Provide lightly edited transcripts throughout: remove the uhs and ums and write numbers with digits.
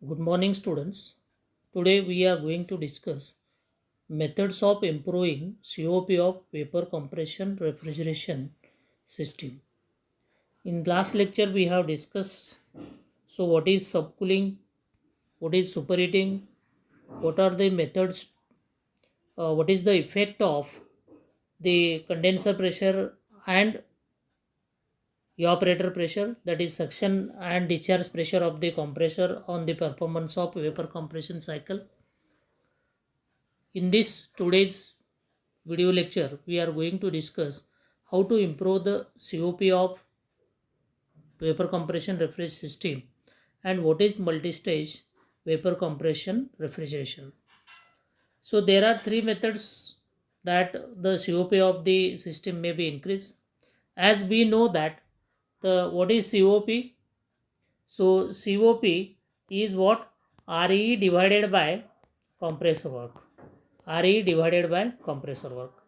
Good morning, students. Today we are going to discuss methods of improving COP of vapor compression refrigeration system. In last lecture, we have discussed what is subcooling, what is superheating, what are the methods, what is the effect of the condenser pressure and evaporator pressure, that is suction and discharge pressure of the compressor on the performance of vapor compression cycle. In this today's video lecture, we are going to discuss how to improve the COP of vapor compression refrigeration system and what is multi-stage vapor compression refrigeration. So there are three methods that the COP of the system may be increased. As we know that the what is COP? So COP is what? RE divided by compressor work. RE divided by compressor work.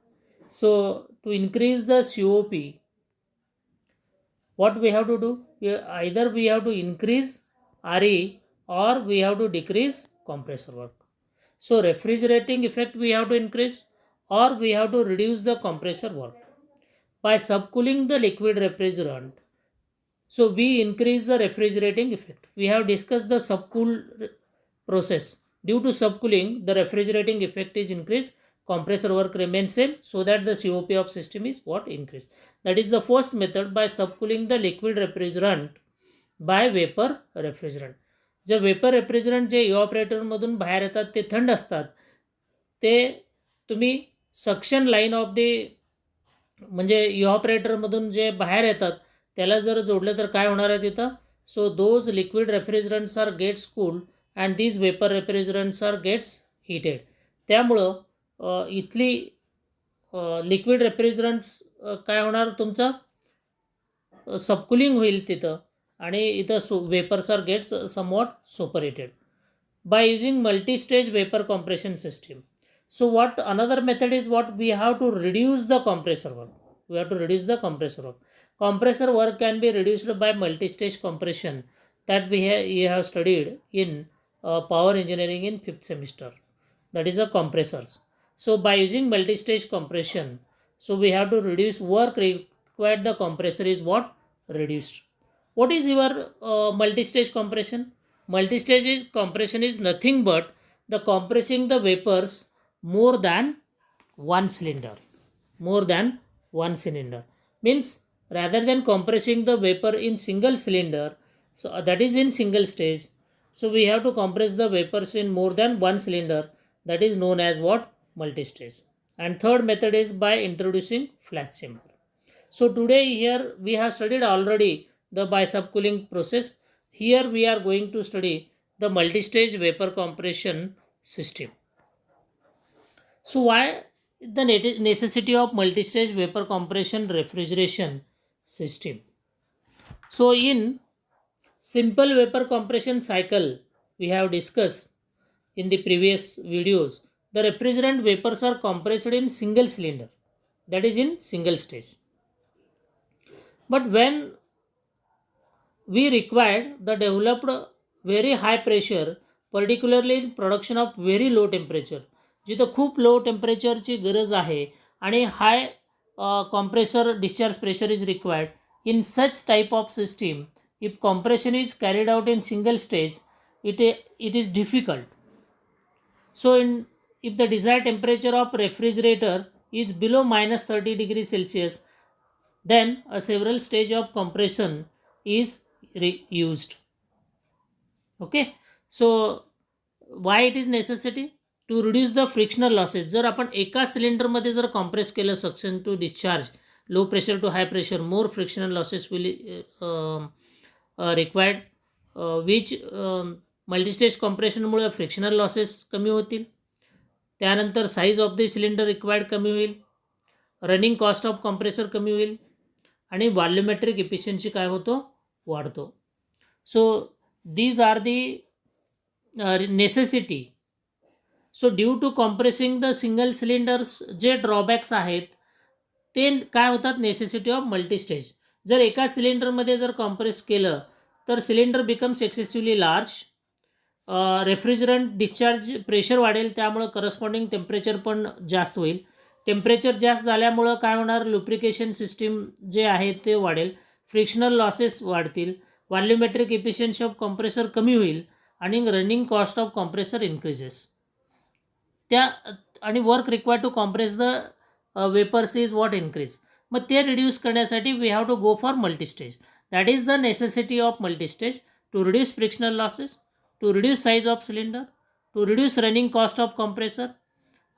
So to increase the COP, what we have to do? Either we have to increase RE or we have to decrease compressor work. So refrigerating effect we have to increase or we have to reduce the compressor work. By subcooling the liquid refrigerant, so we increase the refrigerating effect. We have discussed the subcool process. Due to subcooling, the refrigerating effect is increased. Compressor work remains same, so that the COP of system is what increase. That is the first method, by subcooling the liquid refrigerant by vapor refrigerant. जे vapour refrigerant जे इव्हॉपरेटरमधून बाहेर येतात ते थंड असतात, ते तुम्ही सक्शन लाईन ऑफ दी म्हणजे इव्हॉपरेटरमधून जे बाहेर येतात त्याला जर जोडलं तर काय होणार आहे तिथं? So those liquid refrigerants are gets cooled and these vapour refrigerants are gets heated. त्यामुळं इथली लिक्विड रेफ्रिजरंट्स काय होणार तुमचं? सबकुलिंग होईल तिथं आणि इथं vapours are gets somewhat superheated by using multi-stage vapor compression system. So what another method is, what we have to reduce the compressor work. We have to reduce the compressor work. Compressor work can be reduced by multi-stage compression that we have studied in power engineering in 5th semester. That is a compressors. So by using multi-stage compression, so we have to reduce work required. The compressor is what? Reduced. What is your multi-stage compression? Multi-stage is compression is nothing but the compressing the vapors more than one cylinder. More than one cylinder means rather than compressing the vapor in single cylinder, so that is in single stage. So we have to compress the vapors in more than one cylinder. That is known as what? Multi-stage. And third method is by introducing flash chamber. So today here we have studied already the by subcooling process. Here we are going to study the multi-stage vapor compression system. So why the necessity of multi-stage vapor compression refrigeration system? So in simple vapor compression cycle we have discussed in the previous videos, the refrigerant vapors are compressed in single cylinder, that is in single stage. But when we required the developed very high pressure, particularly in production of very low temperature, जिथं खूप लो टेम्परेचरची गरज आहे आणि high compressor discharge pressure is required, in such type of system, if compression is carried out in single stage, it is difficult. So if the desired temperature of refrigerator is below minus 30 degrees Celsius, then a several stage of compression is used. Okay, so why it is necessity? To reduce the frictional losses. जर आपण एका सिलेंडरमध्ये जर compress केलं suction to discharge, low pressure to high pressure, more frictional losses will required, which multistage कॉम्प्रेशनमुळे frictional losses कमी होतील. त्यानंतर size of the cylinder required कमी होईल, रनिंग कॉस्ट ऑफ कॉम्प्रेसर कमी होईल आणि व्हॉल्युमेट्रिक इफिशियन्सी काय होतो? वाढतो. So these are the necessity. So due to compressing the single cylinders जे ड्रॉबॅक्स आहेत ते काय होतात? Necessity of multistage. जर एका सिलेंडरमध्ये जर कॉम्प्रेस केलं तर cylinder becomes excessively large, refrigerant discharge pressure वाढेल, त्यामुळं करस्पॉन्डिंग टेम्परेचर पण जास्त होईल. टेम्परेचर जास्त झाल्यामुळं काय होणार, लुब्रिकेशन सिस्टीम जे आहे ते वाढेल, फ्रिक्शनल लॉसेस वाढतील, व्हॉल्युमेट्रिक इफिशियन्सी ऑफ कॉम्प्रेसर कमी होईल आणि running cost of compressor increases. त्या आणि work required to compress the vapours is what increase. मग ते रिड्यूस करण्यासाठी we have to go for multistage. That is the necessity of multistage to reduce frictional losses, to reduce size of cylinder, to reduce running cost of compressor,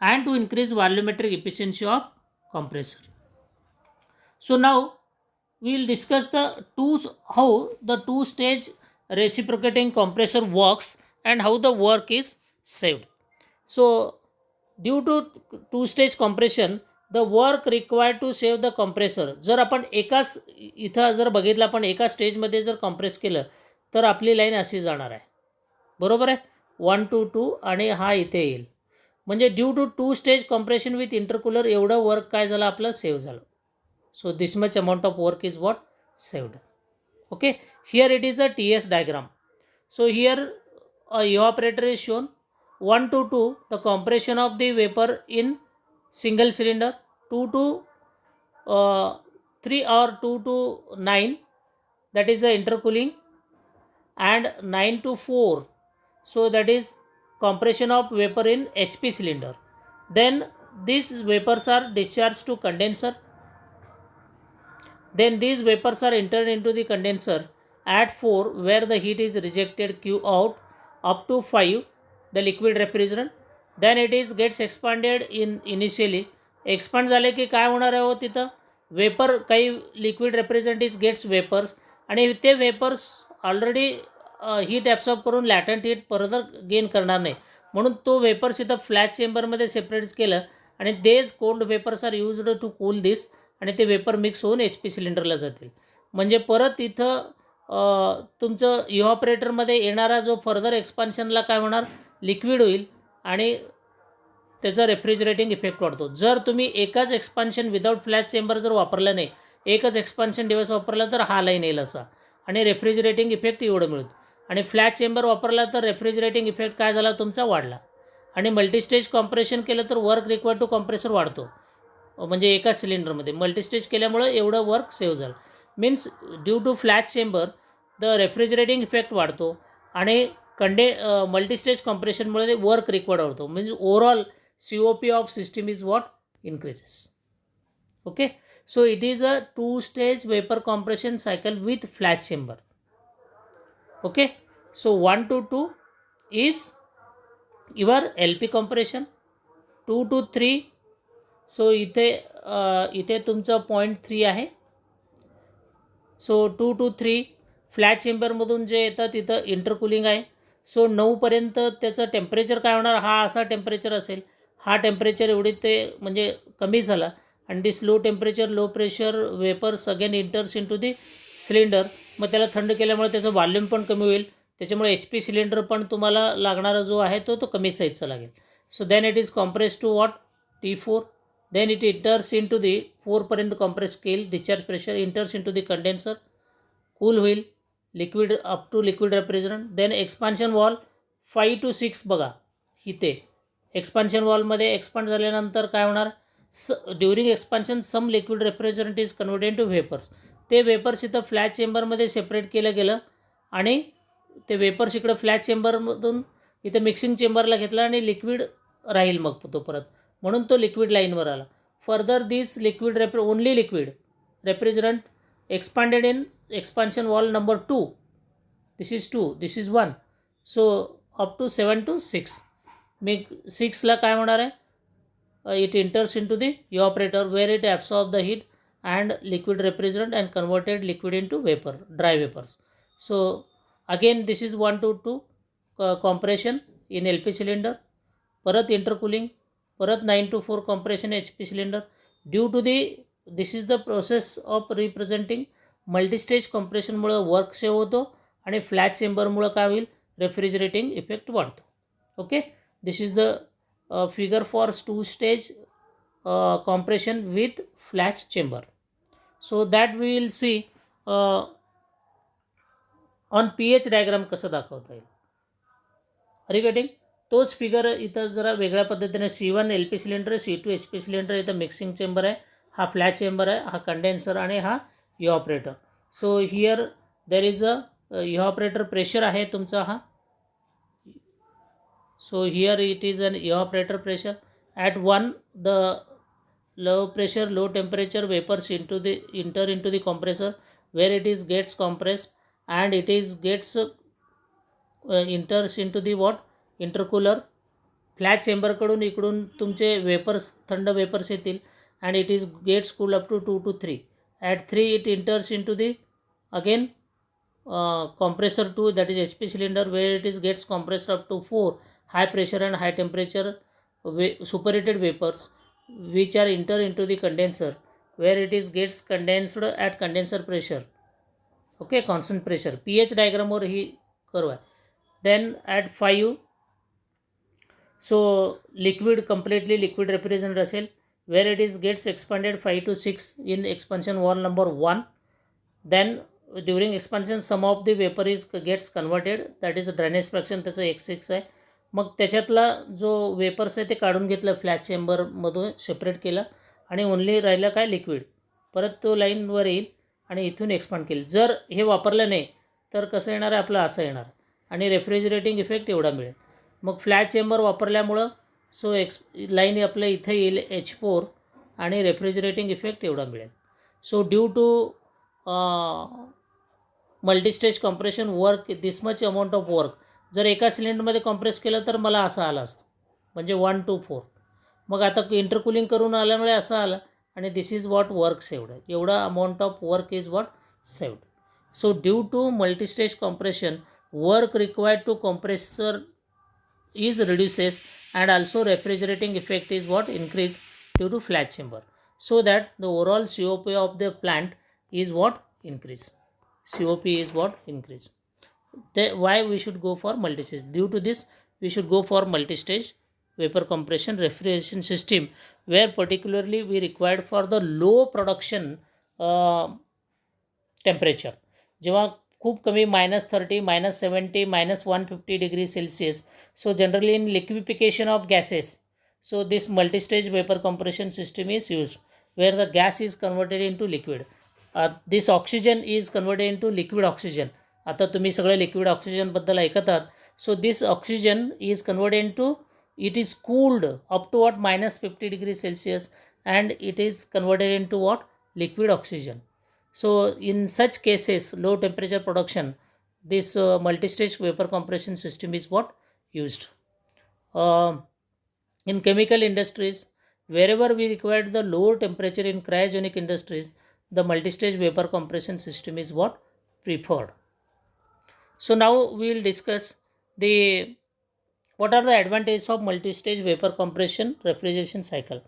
and to increase volumetric efficiency of compressor. So now we will discuss the how the two-stage reciprocating compressor works and how the work is saved. So due to two-stage compression, the work required to save the compressor, जर आपण एकाच इथं जर बघितलं, आपण एका स्टेजमध्ये जर कॉम्प्रेस केलं तर आपली लाईन अशी जाणार आहे, बरोबर आहे, 1 to 2 आणि हा इथे येईल. म्हणजे due to two stage compression with intercooler एवढं वर्क काय झालं, आपलं सेव्ह झालं. So this much amount of work is what saved. Okay, here it is a TS diagram. So here evaporator is shown. 1 to 2 the compression of the vapor in single cylinder, 2 to 3 or 2 to 9 that is the intercooling, and 9 to 4, so that is compression of vapor in HP cylinder. Then these vapors are discharged to condenser, then these vapors are entered into the condenser at 4 where the heat is rejected Q out, up to 5 the liquid refrigerant. Then it is gets expanded in initially. Expand झाले की काय होणार आहे, हो तिथं vapour काही liquid refrigerant is gets vapours, आणि ते वेपर्स ऑलरेडी हीट ॲब्सॉर्ब करून लॅटंट हीट फर्दर गेन करणार नाही, म्हणून तो वेपर्स इथं फ्लॅट चेंबरमध्ये सेपरेट केलं आणि these cold vapours are used to cool this, आणि ते वेपर मिक्स होऊन HP सिलेंडरला जातील. म्हणजे परत इथं तुमचं इव्हॉपरेटरमध्ये येणारा जो फर्दर एक्सपान्शनला काय होणार, लिक्विड होईल आणि त्याचा रेफ्रिजरेटिंग इफेक्ट वाढतो. जर तुम्ही एकच एक्सपान्शन विदाऊट फ्लॅट चेंबर जर वापरलं नाही, एकच एक्सपान्शन डिव्हाइस वापरला तर हा लाईन येईल असा, आणि रेफ्रिजरेटिंग इफेक्ट एवढं मिळतो. आणि फ्लॅट चेंबर वापरला तर रेफ्रिजरेटिंग इफेक्ट काय झाला, तुमचा वाढला. आणि मल्टीस्टेज कॉम्प्रेशन केलं तर वर्क रिक्वायर्ड टू कॉम्प्रेसर वाढतो, म्हणजे एका सिलेंडरमध्ये. मल्टीस्टेज केल्यामुळं एवढं वर्क सेव्ह झालं. Means due to flat chamber the refrigerating effect वाढतो आणि मल्टीस्टेज कॉम्प्रेशनमुळे वर्क रिक्वायर्ड वाढतो. म्हणजे overall COP of system is what increases. Okay, so it is a two-stage vapor compression cycle with flat chamber. Okay, so 1 to 2 is your LP compression, 2 to 3, so इथे तुमचं 0.3 आहे. सो 2 to 3 flat चेंबरमधून जे येतं तिथं intercooling आहे. सो 9पर्यंत त्याचं temperature काय होणार, हा असा टेम्परेचर असेल, हा टेम्परेचर एवढी ते म्हणजे कमी झाला, आणि this low temperature low pressure vapours again enters in to the cylinder. मग त्याला थंड केल्यामुळे त्याचं व्हॉल्यूम पण कमी होईल, त्याच्यामुळे HP सिलेंडर पण तुम्हाला लागणारा जो आहे तो कमी साईजचा लागेल. So then it is compress to what T4. Then it enters in to the 4पर्यंत कॉम्प्रेस केल, discharge pressure enters in to the condenser, cool होईल liquid up to liquid refrigerant. Then expansion valve 5 to 6 बघा, इथे expansion वॉलमध्ये expand झाल्यानंतर काय होणार, during expansion some liquid refrigerant is converted to vapours. ते vapours इथं फ्लॅट चेंबरमध्ये सेपरेट केलं गेलं आणि ते वेपर्स इकडं फ्लॅट चेंबरमधून इथं मिक्सिंग चेंबरला घेतला आणि लिक्विड राहील मग तो परत, म्हणून तो लिक्विड लाईनवर आला. Further this liquid only liquid refrigerant expanded in expansion valve number 2. This is 2, this is 1. So up to 7 to 6. मग 6ला काय होणार आहे, it enters in to the evaporator where it absorb the heat and liquid refrigerant and converted liquid in to vapour, dry vapours. So again this is 1 to 2 compression in LP cylinder, परत intercooling, परत 9 to 4 compression HP cylinder. Due to the this is the process of representing multistage कॉम्प्रेशनमुळं work save होतो आणि flat चेंबरमुळं काय होईल, refrigerating effect वाढतो. Okay, this is the figure for two-stage compression with flash chamber. So that we will see on pH diagram कसं दाखवता येईल. गेटिंग? तोच फिगर इथं जरा वेगळ्या पद्धतीने C1 LP सिलेंडर आहे, C2 HP सिलेंडर, इथं मिक्सिंग चेंबर आहे, हा फ्लॅश चेंबर आहे, हा कंडेन्सर आणि हा evaporator. So here there is a evaporator pressure आहे तुमचा हा. So here it is an evaporator pressure. At 1 the low pressure low temperature vapors enter into the compressor where it is gets compressed and it is gets enters into the what intercooler. Flash चेंबरकडून इकडून तुमचे vapours थंड vapours येतील and it is gets cool up to 2 to 3. At 3 it enters into the again compressor 2, that is HP cylinder, where it is gets compressed up to 4 high pressure and high temperature superheated vapors which are enter into the condenser where it is gets condensed at condenser pressure. Okay, constant pressure. pH diagram or he curve आहे. Then at 5 so liquid completely liquid refrigerant असेल where it is gets expanded 5 to 6 in expansion wall number 1. Then during expansion some of the vapor is gets converted, that is drainage fraction त्याचं x6 आहे. मग त्याच्यातला जो vapours आहे ते काढून घेतलं flash चेंबरमधून separate केलं आणि ओनली राहिलं काय लिक्विड. परत तो लाईनवर येईल आणि इथून एक्सपांड केलं. जर हे वापरलं नाही तर कसं येणार आहे आपलं असं येणार आणि रेफ्रिजरेटिंग इफेक्ट एवढा मिळेल. मग फ्लॅश चेंबर वापरल्यामुळं सो लाईन आपल्या इथं येईल H4 आणि रेफ्रिजरेटिंग इफेक्ट एवढा मिळेल. So due to multistage compression work this much amount of work. जर एका सिलेंडरमध्ये कॉम्प्रेस केलं तर मला असं आलं असतं म्हणजे 1 to 4. मग आता इंटरकुलिंग करून आल्यामुळे असं आलं आणि this is what work saved. एवढा amount of work is what saved. So due to multistage compression work required to compressor is reduces and also refrigerating effect is what increase due to flat chamber, so that the overall COP of the plant is what increase. COP is what increase. Why we should go for multi-stage? Due to this we should go for multi-stage vapor compression refrigeration system, where particularly we required for the low production temperature. जेव्हा खूप कमी -30 -70 -150 degree Celsius. So generally in liquefaction of gases, so this multi-stage vapor compression system is used where the gas is converted into liquid. This oxygen is converted into liquid oxygen. आता तुम्ही सगळे liquid ऑक्सिजनबद्दल ऐकत आहात. So this oxygen is converted into it is cooled up to what -50 degree Celsius and it is converted into what liquid oxygen. So in such cases low temperature production, this multi-stage vapor compression system is what used. In chemical industries, wherever we require the lower temperature in cryogenic industries, the multi-stage vapor compression system is what preferred. So now we will discuss what are the advantages of multi-stage vapor compression refrigeration cycle.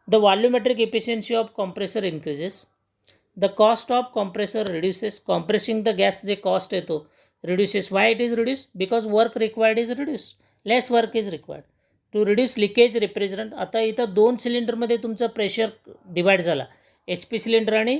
The volumetric efficiency of compressor increases. The cost of compressor reduces. Compressing the gas J cost येतो reduces. Why it is reduced? Because work required is reduced. Less work is required. To reduce leakage refrigerant. आता इथं 2 सिलेंडरमध्ये तुमचं pressure divide झाला, HP cylinder आणि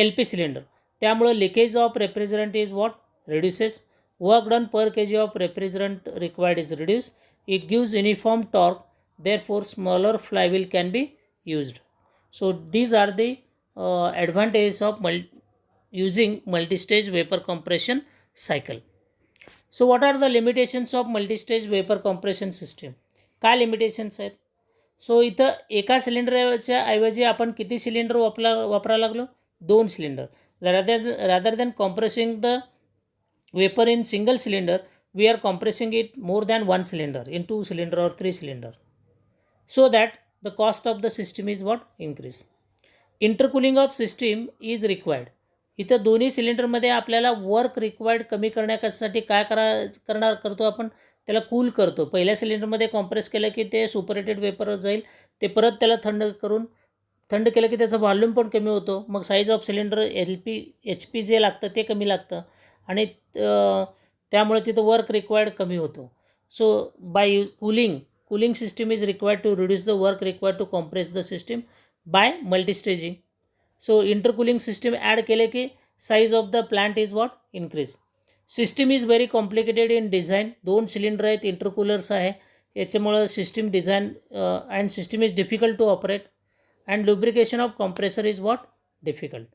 LP cylinder. त्यामुळं leakage of refrigerant is what reduces. Work done per kg of refrigerant required is reduced. It gives uniform torque, therefore smaller flywheel can be used. So these are the advantages of using multi-stage vapor compression cycle. So what are the limitations of multi-stage vapor compression system? काय limitations आहेत? सो इथं एका सिलेंडरच्या ऐवजी आपण किती cylinder वापरायला लागलो? 2 cylinder. rather than compressing the vapor in single cylinder, we are compressing it more than 1 cylinder in 2 cylinder or 3 cylinder, so that the cost of the system is what increase. Intercooling of system is required. इथं दोन्ही सिलेंडरमध्ये आपल्याला work required कमी करण्यासाठी काय करतो आपण? त्याला cool करतो. पहिल्या सिलेंडरमध्ये कॉम्प्रेस केलं की ते सुपरहिटेड वेपर जाईल, ते परत त्याला थंड केलं की त्याचा व्हॉल्यूम पण कमी होतो. मग साईज ऑफ सिलेंडर HP जे लागतं ते कमी लागतं आणि त्यामुळे तिथं वर्क रिक्वायर्ड कमी होतो. So by cooling system is required to reduce the work required to compress the system by multi-staging. So intercooling system add केले की size of the plant is what increase. System is very complicated in design. 2 cylinder आहेत, intercoolers आहे, याच्यामुळं system design and system is difficult to operate and lubrication of compressor is what? Difficult.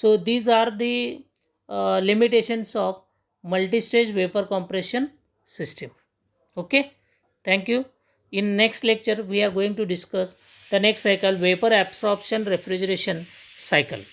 So these are the limitations of multi-stage vapor compression system. Okay, thank you. In next lecture we are going to discuss the next cycle, vapor absorption refrigeration cycle.